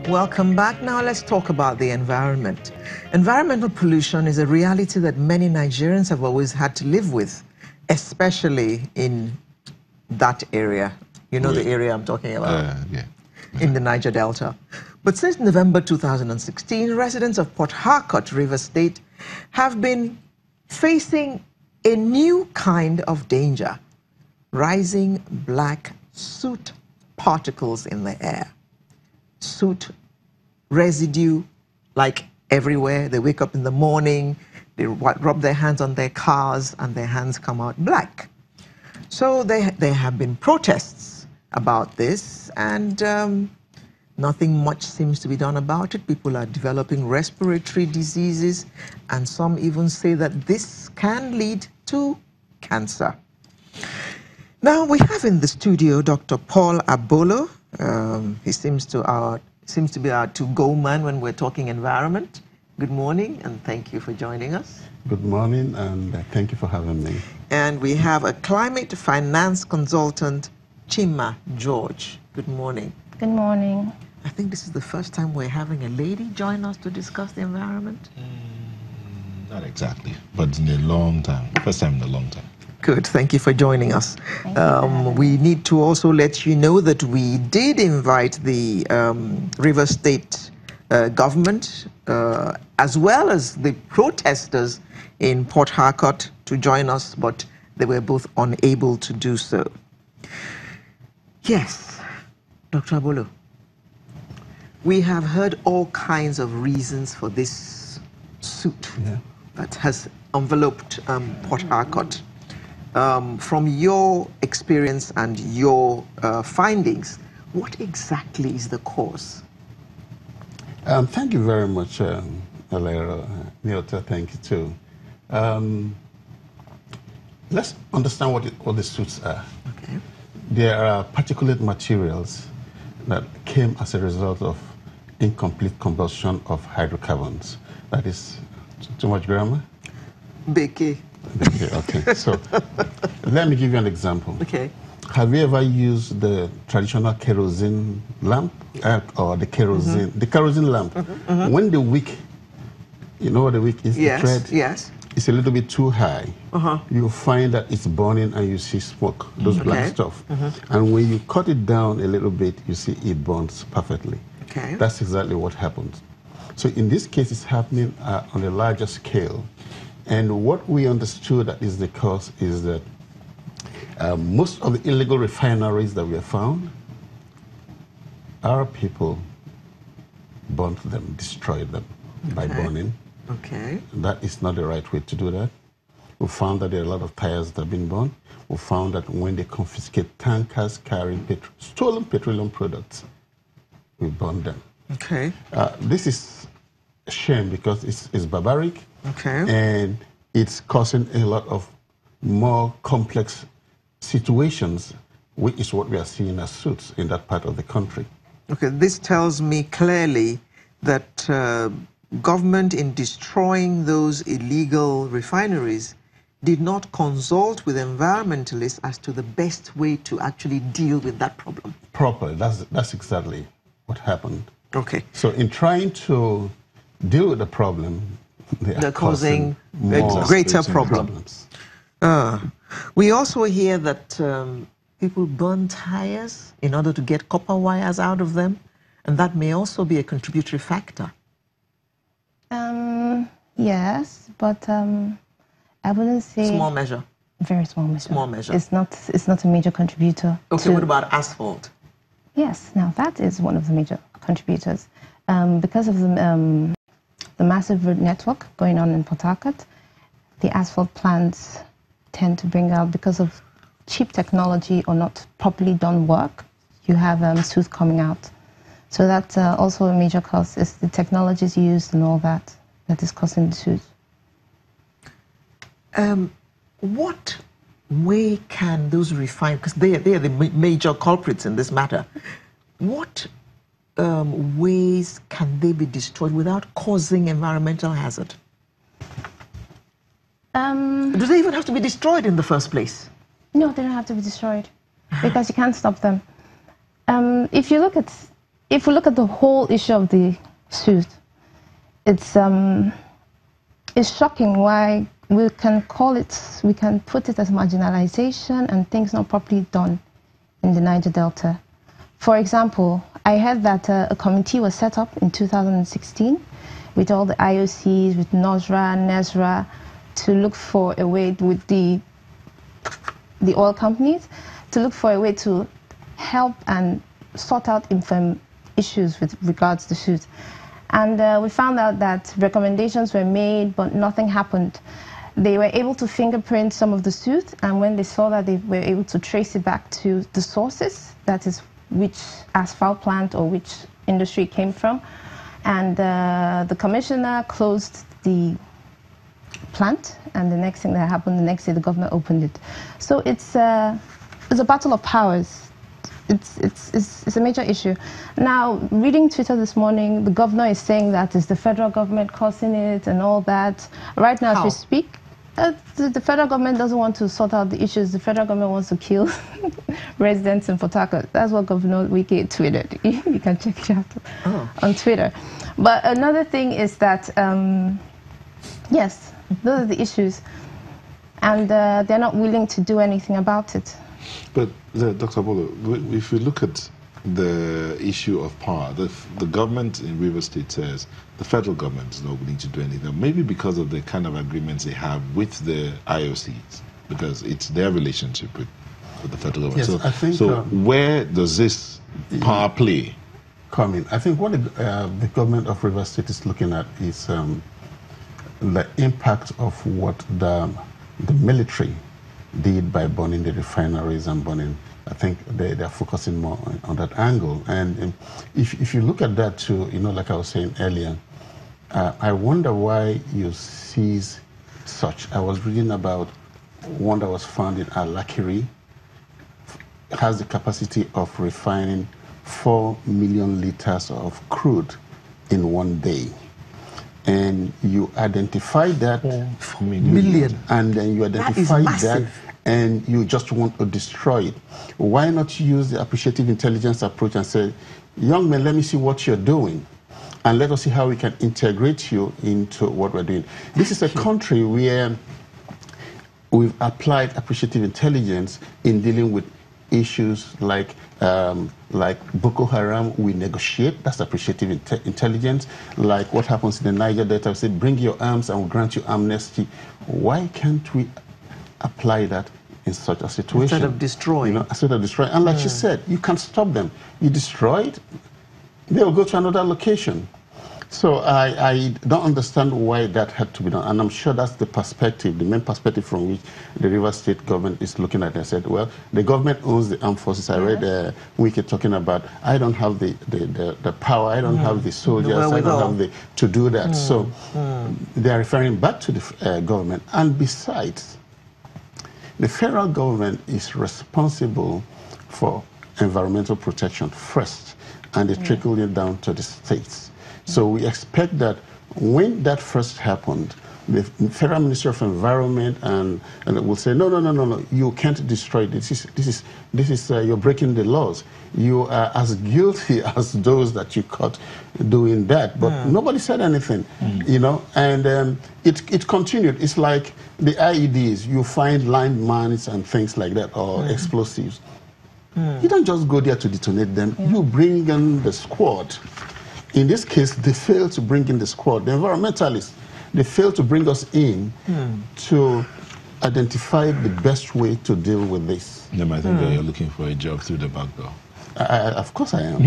Welcome back. Now let's talk about the environment. Environmental pollution is a reality that many Nigerians have always had to live with, especially in that area. You know the area I'm talking about? In the Niger Delta. But since November 2016, residents of Port Harcourt, Rivers State, have been facing a new kind of danger: rising black soot particles in the air. Soot residue, like everywhere. They wake up in the morning, they rub their hands on their cars, and their hands come out black. So there have been protests about this, and nothing much seems to be done about it. People are developing respiratory diseases, and some even say that this can lead to cancer. Now, we have in the studio Dr. Paul Abolo. He seems to be our to-go man when we're talking environment. Good morning, and thank you for joining us. Good morning, and thank you for having me. And we have a climate finance consultant, Chima George. Good morning. Good morning. I think this is the first time we're having a lady join us to discuss the environment. Not exactly, but in a long time. First time in a long time. Good, thank you for joining us. We need to also let you know that we did invite the Rivers State government, as well as the protesters in Port Harcourt, to join us, but they were both unable to do so. Yes, Dr. Abolo, we have heard all kinds of reasons for this suit that has enveloped Port Harcourt. From your experience and your findings, what exactly is the cause? Thank you very much, Alera. Niota, thank you too. Let's understand what the suits are. Okay. There are particulate materials that came as a result of incomplete combustion of hydrocarbons. That is too much grammar? Beke. Okay, so let me give you an example. Okay. Have you ever used the traditional kerosene lamp or the kerosene lamp? When the wick, you know what the wick is? Yes. The thread, yes. It's a little bit too high. You find that it's burning and you see smoke, those black stuff. And when you cut it down a little bit, you see it burns perfectly. Okay. That's exactly what happens. So in this case, it's happening on a larger scale. And what we understood that is the cause is that most of the illegal refineries that we have found, our people burnt them, destroyed them by burning. Okay. That is not the right way to do that. We found that there are a lot of tires that have been burned. We found that when they confiscate tankers carrying stolen petroleum products, we burn them. Okay. This is a shame because it's barbaric. Okay. And it's causing a lot of more complex situations, which is what we are seeing as suits in that part of the country. Okay, this tells me clearly that government, in destroying those illegal refineries, did not consult with environmentalists as to the best way to actually deal with that problem. Properly, that's exactly what happened. Okay. So in trying to deal with the problem, they're causing greater problems. We also hear that people burn tires in order to get copper wires out of them, and that may also be a contributory factor. Yes, but I wouldn't say small measure. Very small measure. Small measure. It's not a major contributor. Okay, what about asphalt? Yes, now that is one of the major contributors. Because of the massive road network going on in Port Harcourt, the asphalt plants tend to bring out, because of cheap technology or not properly done work, you have soot coming out. So that's also a major cause, is the technologies used and all that is causing the soot. What way can those refined, because they are the major culprits in this matter, what ways can they be destroyed without causing environmental hazard? Do they even have to be destroyed in the first place? No, they don't have to be destroyed because you can't stop them. If you look at if we look at the whole issue of the suit, it's shocking why we can put it as marginalization and things not properly done in the Niger Delta. For example, I heard that a committee was set up in 2016 with all the IOCs, with NOSRA, NESRA, to look for a way with the oil companies, to look for a way to help and sort out issues with regards to suit. And we found out that recommendations were made, but nothing happened. They were able to fingerprint some of the suit, and when they saw that, they were able to trace it back to the sources, that is which asphalt plant or which industry it came from. And the commissioner closed the plant, and the next thing that happened, the next day the governor opened it. So it's a battle of powers. It's a major issue. Now, reading Twitter this morning, the governor is saying that it's the federal government causing it and all that. Right now, as we speak, the federal government doesn't want to sort out the issues. The federal government wants to kill residents in Port Harcourt. That's what Governor Wike tweeted. You can check it out on Twitter. But another thing is that, yes, those are the issues. And they're not willing to do anything about it. But, Dr. Bolo, if we look at the issue of power, the government in Rivers State says the federal government is not willing to do anything, maybe because of the kind of agreements they have with the IOCs, because it's their relationship with the federal government. Yes, so I think, so where does this power play? Come in. I think what the government of Rivers State is looking at is the impact of what the military did by burning the refineries and burning. I think they're focusing more on that angle. And if you look at that too, like I was saying earlier, I wonder why you seize such. I was reading about one that was found in Alakiri, has the capacity of refining 4 million liters of crude in one day. And you identify that 4 million, and then you identify that, and you just want to destroy it. Why not use the appreciative intelligence approach and say, young man, let me see what you're doing, and let us see how we can integrate you into what we're doing. This is a country where we've applied appreciative intelligence in dealing with issues like Boko Haram. We negotiate. That's appreciative intelligence. Like what happens in the Niger Delta, we say, bring your arms and we'll grant you amnesty. Why can't we apply that in such a situation? Instead of destroying. Instead of destroying. And like you said, you can't stop them. You destroy it, they'll go to another location. So I don't understand why that had to be done. And I'm sure that's the perspective, the main perspective from which the Rivers State government is looking at it. I said, well, the government owns the armed forces. I read Wiki talking about, I don't have the power, I don't have the soldiers, I don't have to do that. So they're referring back to the government. And besides, the federal government is responsible for environmental protection first, and they trickle it down to the states. So we expect that when that first happened, the Federal Ministry of Environment and will say, no, you can't destroy it. This is you're breaking the laws. You are as guilty as those that you caught doing that. But nobody said anything, and it continued. It's like the IEDs. You find landmines and things like that, or explosives. You don't just go there to detonate them. You bring in the squad. In this case, they failed to bring in the squad. The environmentalists, they failed to bring us in to identify the best way to deal with this. I think that you're looking for a job through the back door. Of course I am.